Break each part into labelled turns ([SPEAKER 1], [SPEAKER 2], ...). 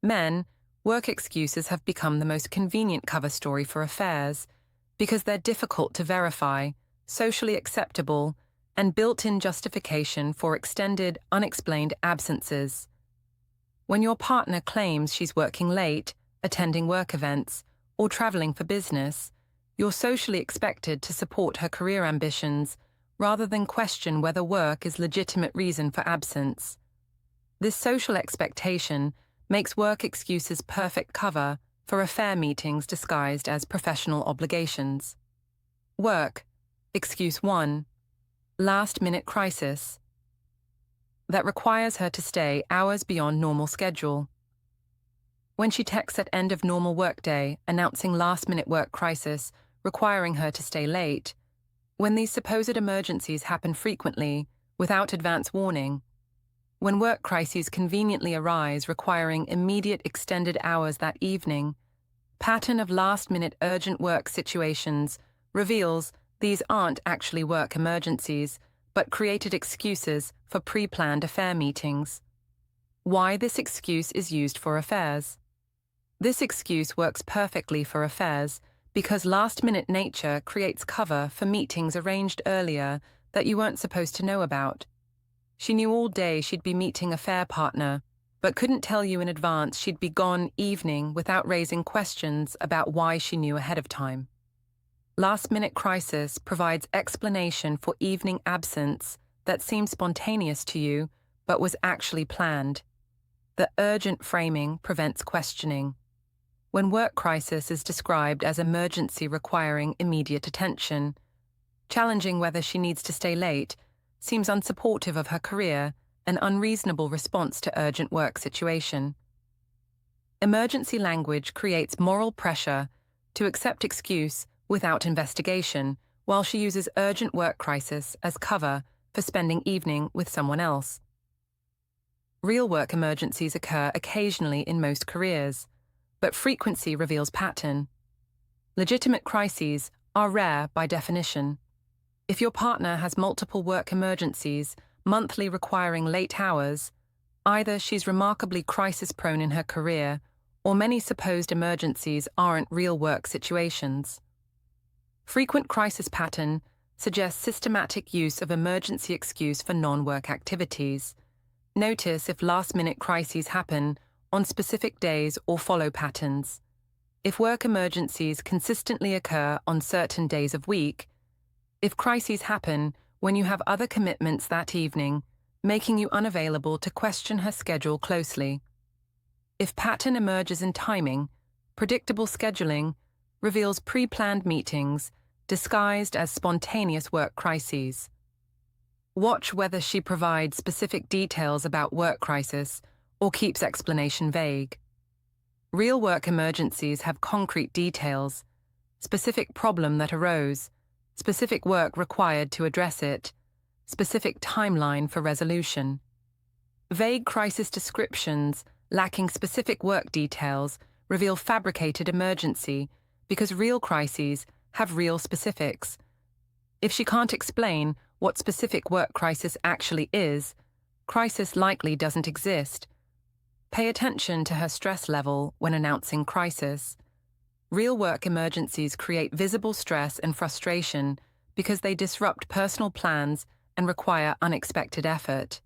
[SPEAKER 1] Men, work excuses have become the most convenient cover story for affairs because they're difficult to verify, socially acceptable, and built-in justification for extended, unexplained absences. When your partner claims she's working late, attending work events, or traveling for business, you're socially expected to support her career ambitions rather than question whether work is legitimate reason for absence. This social expectation makes work excuses perfect cover for affair meetings disguised as professional obligations. Work. Excuse 1. Last-minute crisis. That requires her to stay hours beyond normal schedule. When she texts at end of normal workday announcing last-minute work crisis requiring her to stay late, when these supposed emergencies happen frequently, without advance warning, when work crises conveniently arise requiring immediate extended hours that evening, pattern of last-minute urgent work situations reveals these aren't actually work emergencies, but created excuses for pre-planned affair meetings. Why this excuse is used for affairs. This excuse works perfectly for affairs because last-minute nature creates cover for meetings arranged earlier that you weren't supposed to know about. She knew all day she'd be meeting a affair partner, but couldn't tell you in advance she'd be gone evening without raising questions about why she knew ahead of time. Last-minute crisis provides explanation for evening absence that seemed spontaneous to you but was actually planned. The urgent framing prevents questioning. When work crisis is described as emergency requiring immediate attention, challenging whether she needs to stay late seems unsupportive of her career, an unreasonable response to urgent work situation. Emergency language creates moral pressure to accept excuse without investigation, while she uses urgent work crisis as cover for spending evening with someone else. Real work emergencies occur occasionally in most careers, but frequency reveals pattern. Legitimate crises are rare by definition. If your partner has multiple work emergencies, monthly requiring late hours, either she's remarkably crisis-prone in her career, or many supposed emergencies aren't real work situations. Frequent crisis pattern suggests systematic use of emergency excuse for non-work activities. Notice if last-minute crises happen on specific days or follow patterns. If work emergencies consistently occur on certain days of week, if crises happen when you have other commitments that evening, making you unavailable to question her schedule closely. If pattern emerges in timing, predictable scheduling reveals pre-planned meetings disguised as spontaneous work crises. Watch whether she provides specific details about work crisis or keeps explanation vague. Real work emergencies have concrete details, specific problem that arose, specific work required to address it, specific timeline for resolution. Vague crisis descriptions lacking specific work details reveal fabricated emergency because real crises have real specifics. If she can't explain what specific work crisis actually is, crisis likely doesn't exist. Pay attention to her stress level when announcing crisis. Real work emergencies create visible stress and frustration because they disrupt personal plans and require unexpected effort.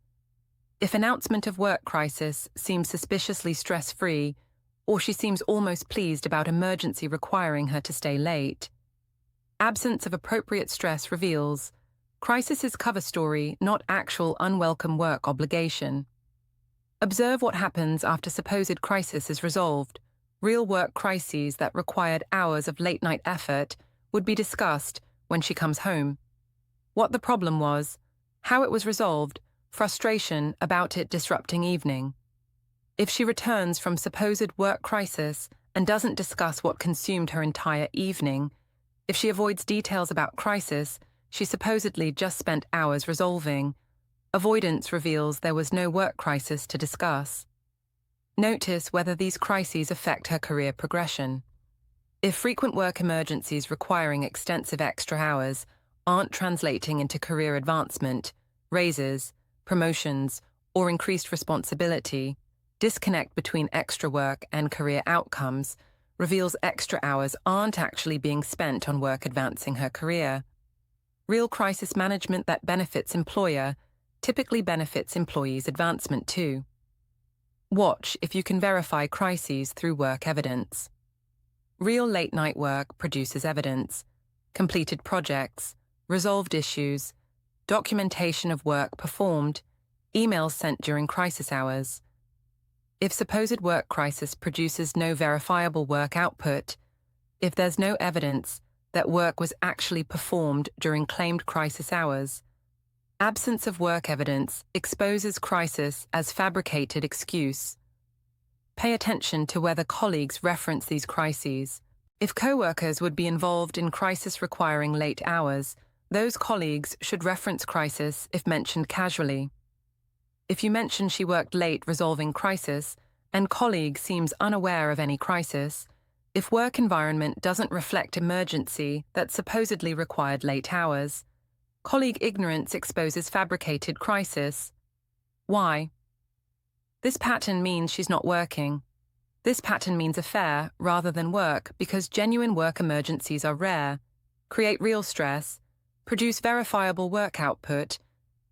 [SPEAKER 1] If announcement of work crisis seems suspiciously stress-free, or she seems almost pleased about emergency requiring her to stay late, absence of appropriate stress reveals crisis is cover story, not actual unwelcome work obligation. Observe what happens after supposed crisis is resolved. Real work crises that required hours of late-night effort would be discussed when she comes home. What the problem was, how it was resolved, frustration about it disrupting evening. If she returns from supposed work crisis and doesn't discuss what consumed her entire evening, if she avoids details about crisis she supposedly just spent hours resolving, avoidance reveals there was no work crisis to discuss. Notice whether these crises affect her career progression. If frequent work emergencies requiring extensive extra hours aren't translating into career advancement, raises, promotions, or increased responsibility, disconnect between extra work and career outcomes reveals extra hours aren't actually being spent on work advancing her career. Real crisis management that benefits employer typically benefits employees' advancement too. Watch if you can verify crises through work evidence. Real late-night work produces evidence, completed projects, resolved issues, documentation of work performed, emails sent during crisis hours. If supposed work crisis produces no verifiable work output, if there's no evidence that work was actually performed during claimed crisis hours, absence of work evidence exposes crisis as fabricated excuse. Pay attention to whether colleagues reference these crises. If co-workers would be involved in crisis requiring late hours, those colleagues should reference crisis if mentioned casually. If you mention she worked late resolving crisis, and colleague seems unaware of any crisis, if work environment doesn't reflect emergency that supposedly required late hours, colleague ignorance exposes fabricated crisis. Why? This pattern means she's not working. This pattern means affair rather than work because genuine work emergencies are rare, create real stress, produce verifiable work output,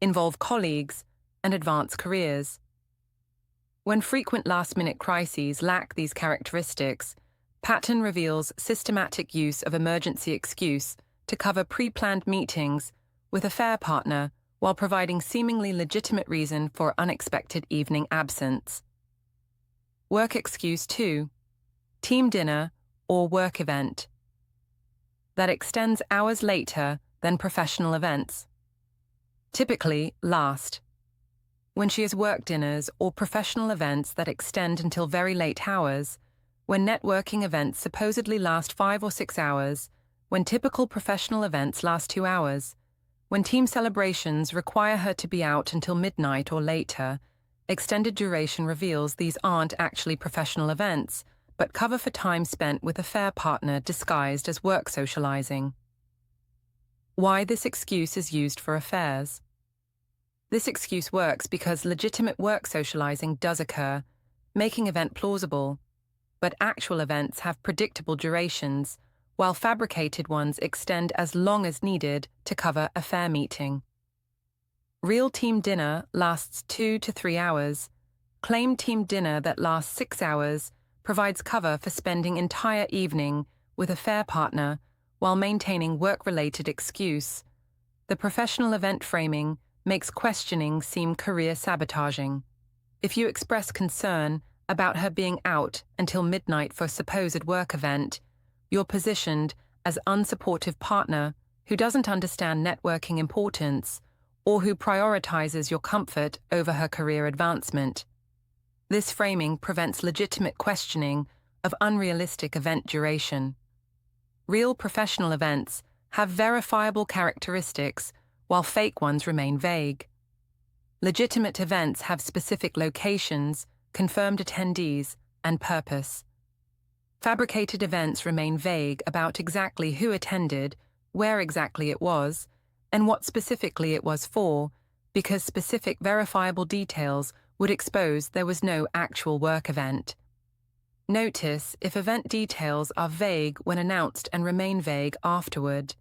[SPEAKER 1] involve colleagues, and advance careers. When frequent last-minute crises lack these characteristics, pattern reveals systematic use of emergency excuse to cover pre-planned meetings with affair partner while providing seemingly legitimate reason for unexpected evening absence. Work excuse 2. Team dinner or work event that extends hours later than professional events. Typically last. When she has work dinners or professional events that extend until very late hours, when networking events supposedly last 5 or 6 hours, when typical professional events last 2 hours, when team celebrations require her to be out until midnight or later, extended duration reveals these aren't actually professional events, but cover for time spent with a fair partner disguised as work socializing. Why this excuse is used for affairs. This excuse works because legitimate work socializing does occur, making event plausible, but actual events have predictable durations, while fabricated ones extend as long as needed to cover a fair meeting. Real team dinner lasts 2 to 3 hours. Claimed team dinner that lasts 6 hours provides cover for spending entire evening with a fair partner while maintaining work-related excuse. The professional event framing makes questioning seem career sabotaging. If you express concern about her being out until midnight for a supposed work event, you're positioned as unsupportive partner who doesn't understand networking importance or who prioritizes your comfort over her career advancement. This framing prevents legitimate questioning of unrealistic event duration. Real professional events have verifiable characteristics while fake ones remain vague. Legitimate events have specific locations, confirmed attendees, and purpose. Fabricated events remain vague about exactly who attended, where exactly it was, and what specifically it was for, because specific verifiable details would expose there was no actual work event. Notice if event details are vague when announced and remain vague afterward.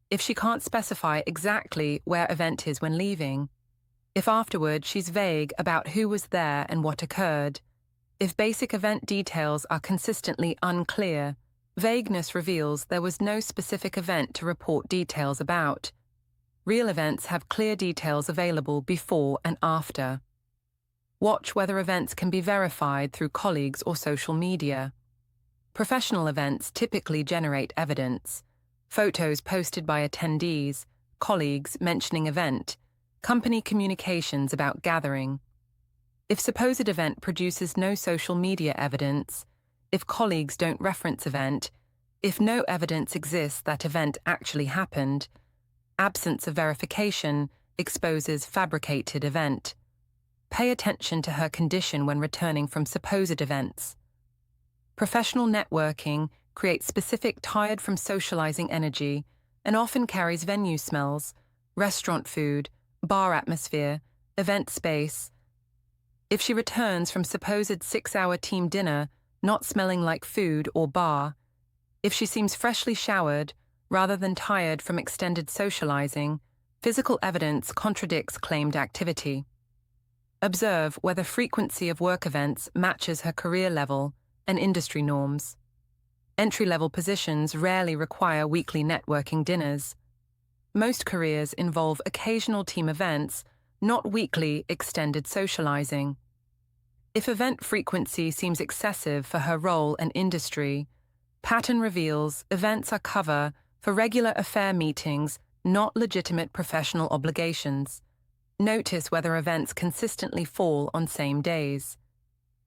[SPEAKER 1] If she can't specify exactly where event is when leaving. If afterward she's vague about who was there and what occurred. If basic event details are consistently unclear, vagueness reveals there was no specific event to report details about. Real events have clear details available before and after. Watch whether events can be verified through colleagues or social media. Professional events typically generate evidence. Photos posted by attendees, colleagues mentioning event, company communications about gathering. If supposed event produces no social media evidence, if colleagues don't reference event, if no evidence exists that event actually happened, absence of verification exposes fabricated event. Pay attention to her condition when returning from supposed events. Professional networking creates specific tired from socializing energy and often carries venue smells, restaurant food, bar atmosphere, event space, If she returns from supposed 6-hour team dinner not smelling like food or bar, if she seems freshly showered rather than tired from extended socializing, physical evidence contradicts claimed activity. Observe whether frequency of work events matches her career level and industry norms. Entry-level positions rarely require weekly networking dinners. Most careers involve occasional team events, not weekly extended socializing. If event frequency seems excessive for her role and industry, pattern reveals events are cover for regular affair meetings, not legitimate professional obligations. Notice whether events consistently fall on same days.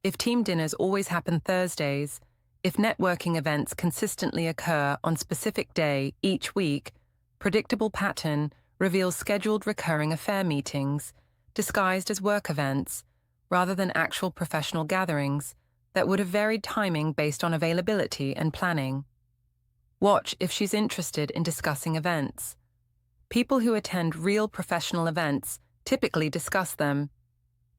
[SPEAKER 1] If team dinners always happen Thursdays, if networking events consistently occur on specific day each week, predictable pattern reveals scheduled recurring affair meetings, disguised as work events, rather than actual professional gatherings that would have varied timing based on availability and planning. Watch if she's interested in discussing events. People who attend real professional events typically discuss them.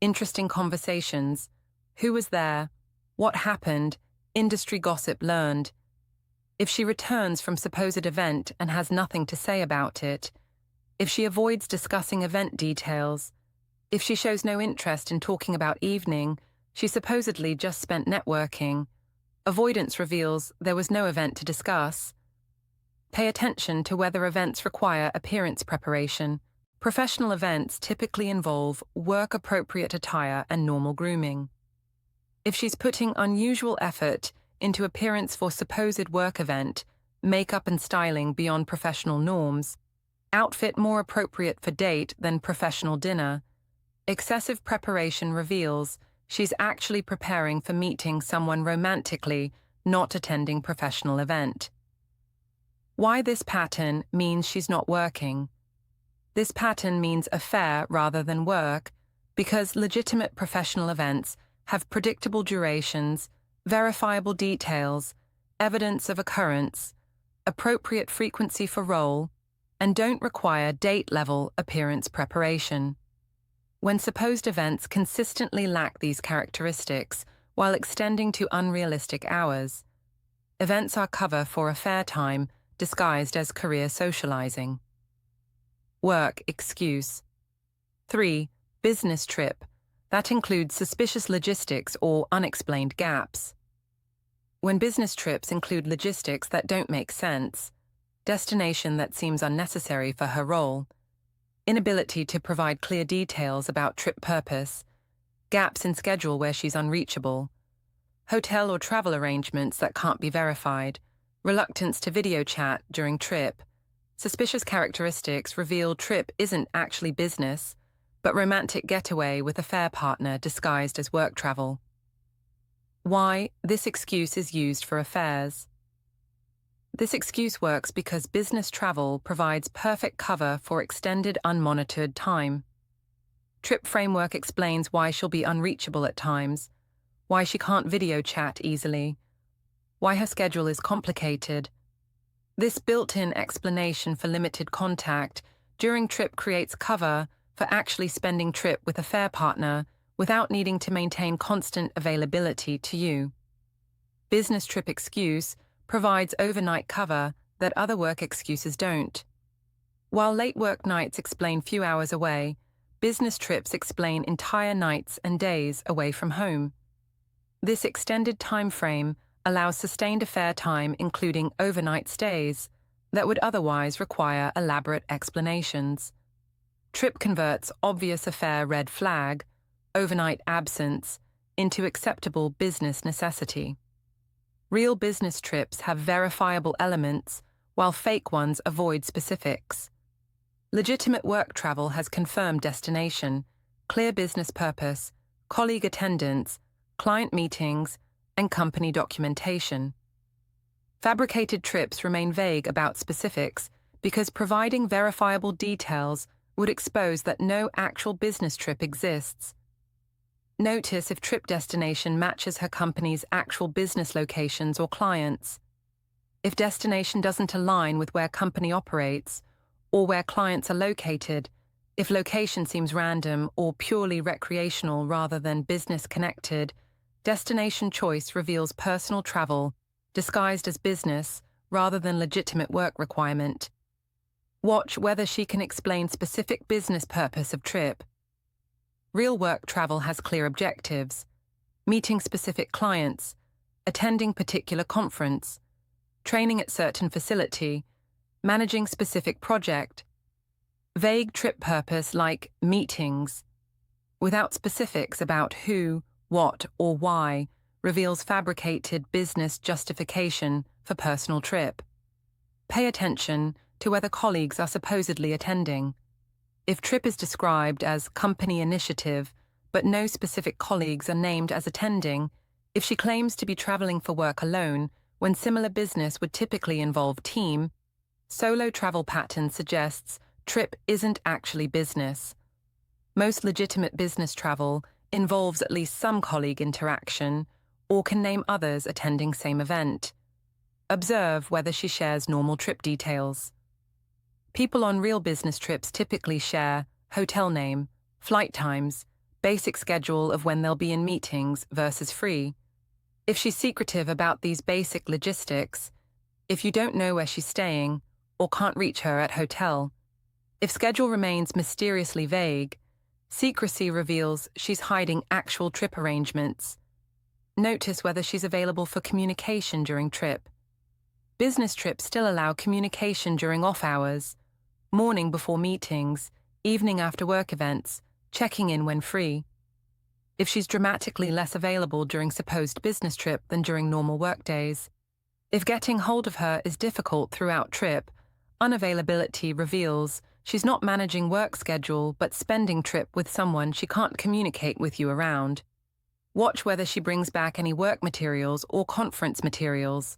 [SPEAKER 1] Interesting conversations, who was there, what happened, industry gossip learned. If she returns from supposed event and has nothing to say about it, if she avoids discussing event details, if she shows no interest in talking about evening she supposedly just spent networking, avoidance reveals there was no event to discuss. Pay attention to whether events require appearance preparation. Professional events typically involve work-appropriate attire and normal grooming. If she's putting unusual effort into appearance for supposed work event, makeup and styling beyond professional norms, outfit more appropriate for date than professional dinner, excessive preparation reveals she's actually preparing for meeting someone romantically, not attending professional event. Why this pattern means she's not working. This pattern means affair rather than work because legitimate professional events have predictable durations, verifiable details, evidence of occurrence, appropriate frequency for role, and don't require date-level appearance preparation. When supposed events consistently lack these characteristics while extending to unrealistic hours, events are cover for affair time disguised as career socializing. Work excuse. 3. Business trip. That includes suspicious logistics or unexplained gaps. When business trips include logistics that don't make sense, destination that seems unnecessary for her role, inability to provide clear details about trip purpose, gaps in schedule where she's unreachable, hotel or travel arrangements that can't be verified, reluctance to video chat during trip, suspicious characteristics reveal trip isn't actually business, but romantic getaway with affair partner disguised as work travel. Why this excuse is used for affairs. This excuse works because business travel provides perfect cover for extended unmonitored time. Trip framework explains why she'll be unreachable at times, why she can't video chat easily, why her schedule is complicated. This built-in explanation for limited contact during trip creates cover for actually spending trip with a affair partner without needing to maintain constant availability to you. Business trip excuse provides overnight cover that other work excuses don't. While late work nights explain few hours away, business trips explain entire nights and days away from home. This extended time frame allows sustained affair time including overnight stays that would otherwise require elaborate explanations. Trip converts obvious affair red flag, overnight absence, into acceptable business necessity. Real business trips have verifiable elements, while fake ones avoid specifics. Legitimate work travel has confirmed destination, clear business purpose, colleague attendance, client meetings, and company documentation. Fabricated trips remain vague about specifics because providing verifiable details would expose that no actual business trip exists. Notice if trip destination matches her company's actual business locations or clients. If destination doesn't align with where company operates or where clients are located, If location seems random or purely recreational rather than business-connected, destination choice reveals personal travel, disguised as business rather than legitimate work requirement. Watch whether she can explain specific business purpose of trip. Real work travel has clear objectives: meeting specific clients, attending particular conference, training at certain facility, managing specific project. Vague trip purpose like meetings, without specifics about who, what, or why, reveals fabricated business justification for personal trip. Pay attention to whether colleagues are supposedly attending. If trip is described as company initiative, but no specific colleagues are named as attending, if she claims to be traveling for work alone, when similar business would typically involve team, solo travel pattern suggests trip isn't actually business. Most legitimate business travel involves at least some colleague interaction or can name others attending same event. Observe whether she shares normal trip details. People on real business trips typically share hotel name, flight times, basic schedule of when they'll be in meetings versus free. If she's secretive about these basic logistics, if you don't know where she's staying or can't reach her at hotel, if schedule remains mysteriously vague, secrecy reveals she's hiding actual trip arrangements. Notice whether she's available for communication during trip. Business trips still allow communication during off hours, morning before meetings, evening after work events, checking in when free. If she's dramatically less available during supposed business trip than during normal work days, if getting hold of her is difficult throughout trip, unavailability reveals she's not managing work schedule but spending trip with someone she can't communicate with you around. Watch whether she brings back any work materials or conference materials.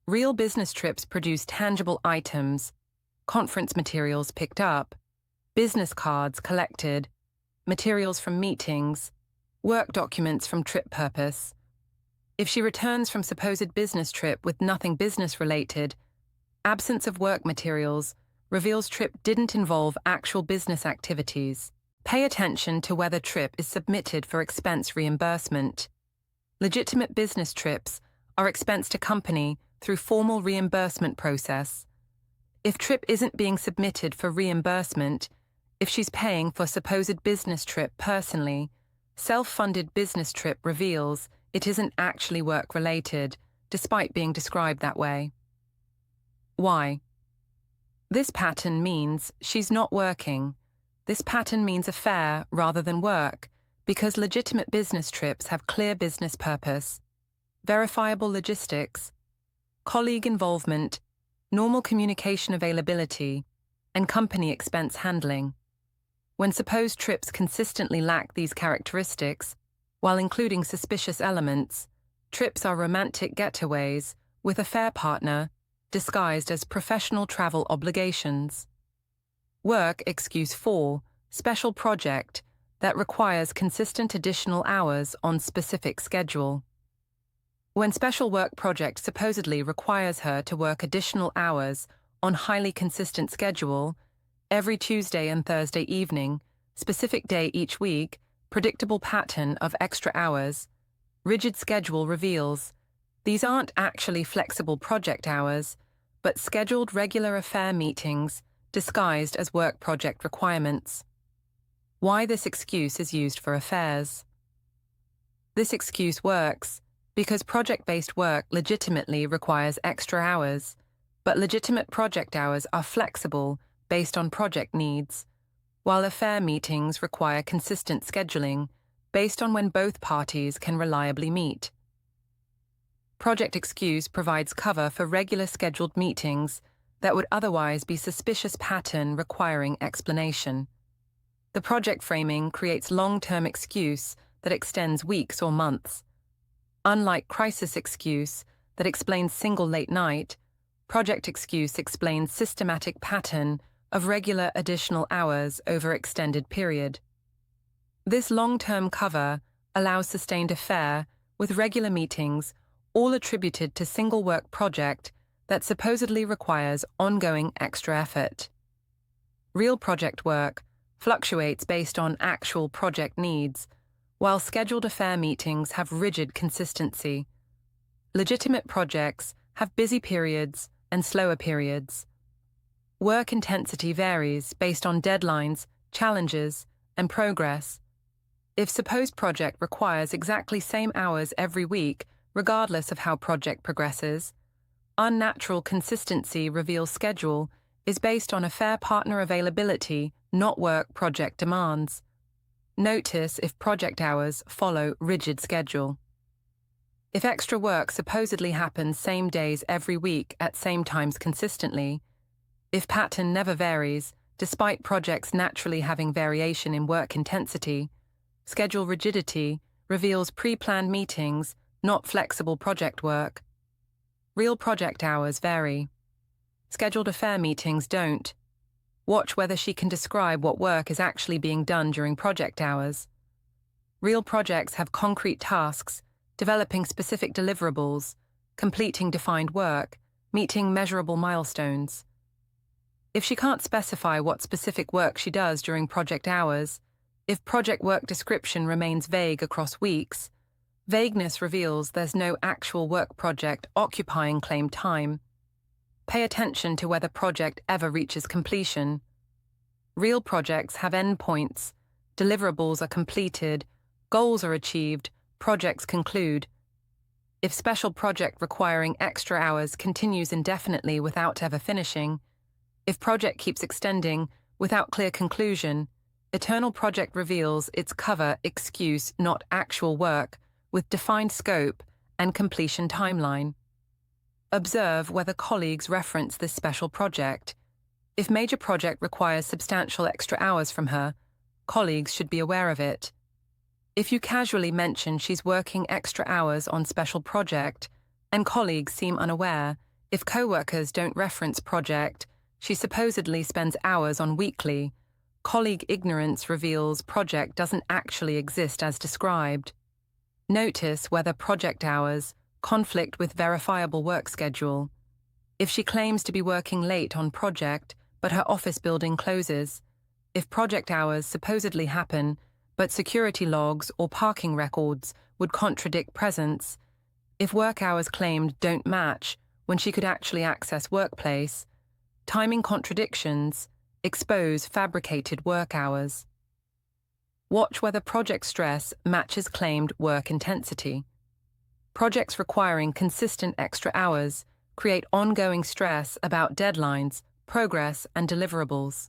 [SPEAKER 1] Real business trips produce tangible items, conference materials picked up, business cards collected, materials from meetings, work documents from trip purpose. If she returns from supposed business trip with nothing business-related, absence of work materials reveals trip didn't involve actual business activities. Pay attention to whether trip is submitted for expense reimbursement. Legitimate business trips are expensed to company through formal reimbursement process. If trip isn't being submitted for reimbursement, if she's paying for supposed business trip personally, self-funded business trip reveals it isn't actually work-related, despite being described that way. Why? This pattern means she's not working. This pattern means affair rather than work, because legitimate business trips have clear business purpose, verifiable logistics, colleague involvement, normal communication availability, and company expense handling. When supposed trips consistently lack these characteristics, while including suspicious elements, trips are romantic getaways with a fair partner disguised as professional travel obligations. Work excuse 4, special project that requires consistent additional hours on specific schedule. When special work project supposedly requires her to work additional hours on highly consistent schedule, every Tuesday and Thursday evening, specific day each week, predictable pattern of extra hours, rigid schedule reveals these aren't actually flexible project hours, but scheduled regular affair meetings disguised as work project requirements. Why this excuse is used for affairs. This excuse works because project-based work legitimately requires extra hours, but legitimate project hours are flexible based on project needs, while affair meetings require consistent scheduling based on when both parties can reliably meet. Project excuse provides cover for regular scheduled meetings that would otherwise be suspicious pattern requiring explanation. The project framing creates long-term excuse that extends weeks or months. Unlike crisis excuse that explains single late night, project excuse explains systematic pattern of regular additional hours over extended period. This long-term cover allows sustained affair with regular meetings all attributed to single work project that supposedly requires ongoing extra effort. Real project work fluctuates based on actual project needs, while scheduled affair meetings have rigid consistency. Legitimate projects have busy periods and slower periods. Work intensity varies based on deadlines, challenges, and progress. If supposed project requires exactly same hours every week, regardless of how project progresses, unnatural consistency reveals schedule is based on affair partner availability, not work project demands. Notice if project hours follow rigid schedule. If extra work supposedly happens same days every week at same times consistently, if pattern never varies, despite projects naturally having variation in work intensity, schedule rigidity reveals pre-planned meetings, not flexible project work. Real project hours vary. Scheduled affair meetings don't. Watch whether she can describe what work is actually being done during project hours. Real projects have concrete tasks, developing specific deliverables, completing defined work, meeting measurable milestones. If she can't specify what specific work she does during project hours, if project work description remains vague across weeks, vagueness reveals there's no actual work project occupying claimed time. Pay attention to whether project ever reaches completion. Real projects have endpoints, deliverables are completed, goals are achieved, projects conclude. If special project requiring extra hours continues indefinitely without ever finishing, if project keeps extending without clear conclusion, eternal project reveals its cover excuse, not actual work, with defined scope and completion timeline. Observe whether colleagues reference this special project. If major project requires substantial extra hours from her, colleagues should be aware of it. If you casually mention she's working extra hours on special project, and colleagues seem unaware, if co-workers don't reference project, she supposedly spends hours on weekly, colleague ignorance reveals project doesn't actually exist as described. Notice whether project hours conflict with verifiable work schedule. If she claims to be working late on project, but her office building closes, if project hours supposedly happen, but security logs or parking records would contradict presence, if work hours claimed don't match when she could actually access workplace, timing contradictions expose fabricated work hours. Watch whether project stress matches claimed work intensity. Projects requiring consistent extra hours create ongoing stress about deadlines, progress, and deliverables.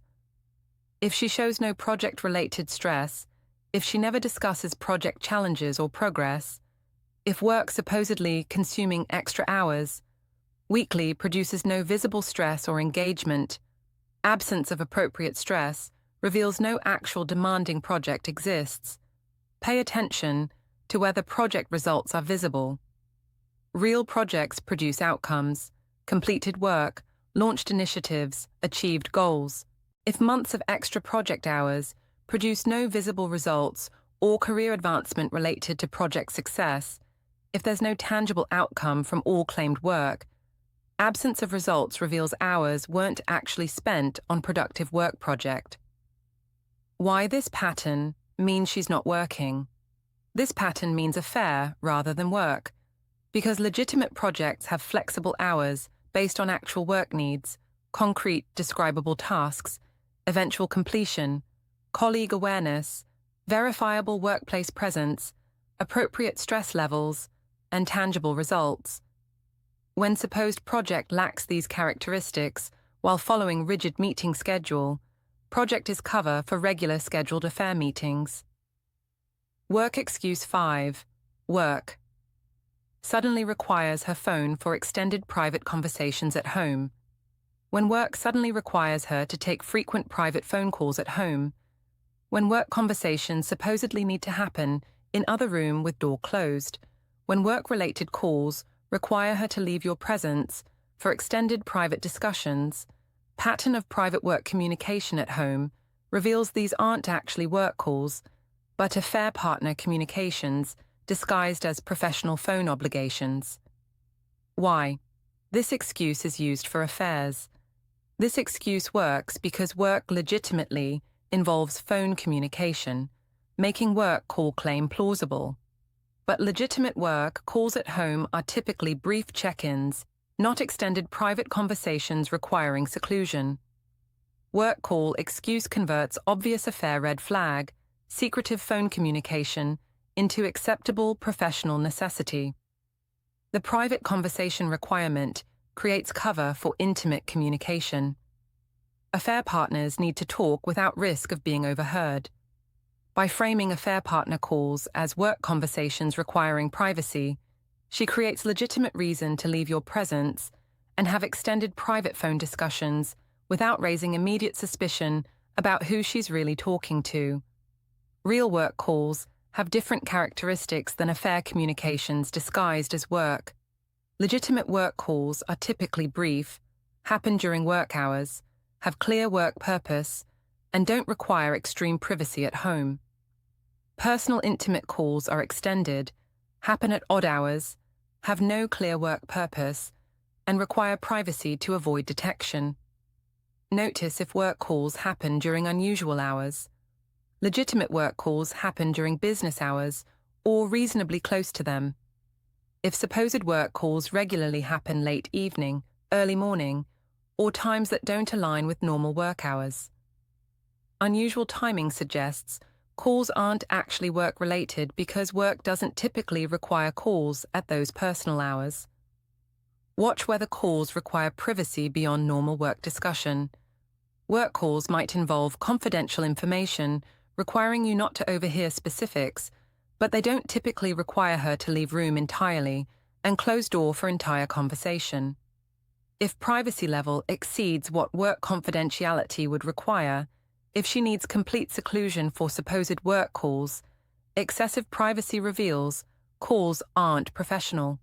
[SPEAKER 1] If she shows no project-related stress, if she never discusses project challenges or progress, if work supposedly consuming extra hours, weekly produces no visible stress or engagement, absence of appropriate stress reveals no actual demanding project exists, pay attention to whether project results are visible. Real projects produce outcomes, completed work, launched initiatives, achieved goals. If months of extra project hours produce no visible results or career advancement related to project success, if there's no tangible outcome from all claimed work, absence of results reveals hours weren't actually spent on productive work project. Why this pattern means she's not working. This pattern means affair rather than work, because legitimate projects have flexible hours based on actual work needs, concrete describable tasks, eventual completion, colleague awareness, verifiable workplace presence, appropriate stress levels, and tangible results. When supposed project lacks these characteristics while following rigid meeting schedule, project is cover for regular scheduled affair meetings. Work excuse 5. Work. Suddenly requires her phone for extended private conversations at home. When work suddenly requires her to take frequent private phone calls at home. When work conversations supposedly need to happen in other room with door closed. When work-related calls require her to leave your presence for extended private discussions. Pattern of private work communication at home reveals these aren't actually work calls, but affair partner communications disguised as professional phone obligations. Why? This excuse is used for affairs. This excuse works because work legitimately involves phone communication, making work call claim plausible. But legitimate work calls at home are typically brief check-ins, not extended private conversations requiring seclusion. Work call excuse converts obvious affair red flag, secretive phone communication, into acceptable professional necessity. The private conversation requirement creates cover for intimate communication. Affair partners need to talk without risk of being overheard. By framing affair partner calls as work conversations requiring privacy, she creates legitimate reason to leave your presence and have extended private phone discussions without raising immediate suspicion about who she's really talking to. Real work calls have different characteristics than affair communications disguised as work. Legitimate work calls are typically brief, happen during work hours, have clear work purpose, and don't require extreme privacy at home. Personal intimate calls are extended, happen at odd hours, have no clear work purpose, and require privacy to avoid detection. Notice if work calls happen during unusual hours. Legitimate work calls happen during business hours or reasonably close to them. If supposed work calls regularly happen late evening, early morning, or times that don't align with normal work hours. Unusual timing suggests calls aren't actually work-related because work doesn't typically require calls at those personal hours. Watch whether calls require privacy beyond normal work discussion. Work calls might involve confidential information requiring you not to overhear specifics, but they don't typically require her to leave room entirely and close door for entire conversation. If privacy level exceeds what work confidentiality would require, if she needs complete seclusion for supposed work calls, excessive privacy reveals calls aren't professional.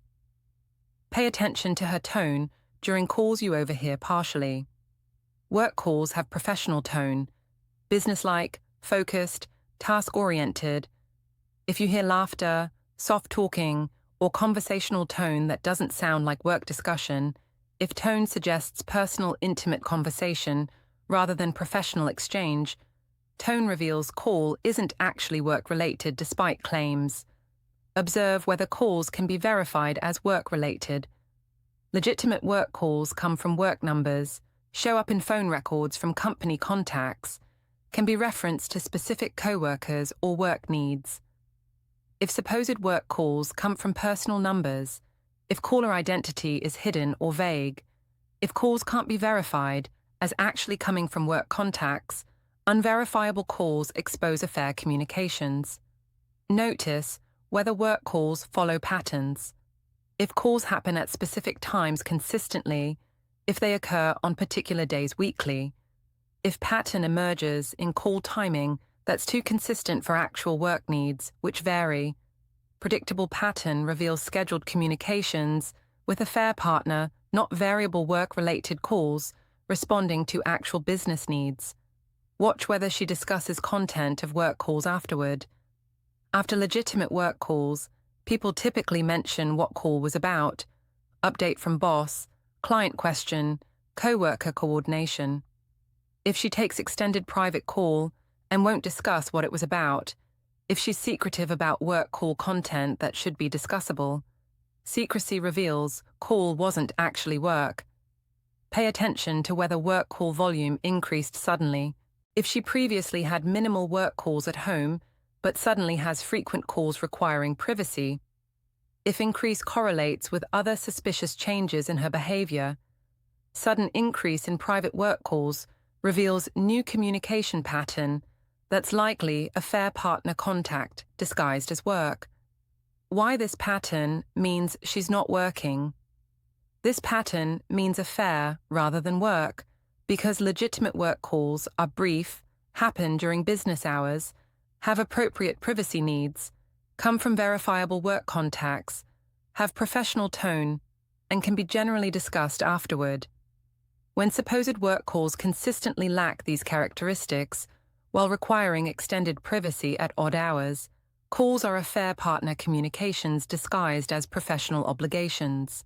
[SPEAKER 1] Pay attention to her tone during calls you overhear partially. Work calls have professional tone, businesslike, focused, task-oriented. If you hear laughter, soft talking, or conversational tone that doesn't sound like work discussion, if tone suggests personal, intimate conversation rather than professional exchange, tone reveals call isn't actually work-related despite claims. Observe whether calls can be verified as work-related. Legitimate work calls come from work numbers, show up in phone records from company contacts, can be referenced to specific co-workers or work needs. If supposed work calls come from personal numbers, if caller identity is hidden or vague, if calls can't be verified as actually coming from work contacts, unverifiable calls expose affair communications. Notice whether work calls follow patterns. If calls happen at specific times consistently, if they occur on particular days weekly, if pattern emerges in call timing that's too consistent for actual work needs, which vary. Predictable pattern reveals scheduled communications with affair partner, not variable work-related calls, responding to actual business needs. Watch whether she discusses content of work calls afterward. After legitimate work calls, people typically mention what call was about, update from boss, client question, co-worker coordination. If she takes extended private call and won't discuss what it was about, if she's secretive about work call content that should be discussable, secrecy reveals call wasn't actually work. Pay attention to whether work call volume increased suddenly. If she previously had minimal work calls at home, but suddenly has frequent calls requiring privacy. If increase correlates with other suspicious changes in her behavior. Sudden increase in private work calls reveals new communication pattern that's likely affair partner contact disguised as work. Why this pattern means she's not working. This pattern means affair rather than work, because legitimate work calls are brief, happen during business hours, have appropriate privacy needs, come from verifiable work contacts, have professional tone, and can be generally discussed afterward. When supposed work calls consistently lack these characteristics, while requiring extended privacy at odd hours, calls are affair partner communications disguised as professional obligations.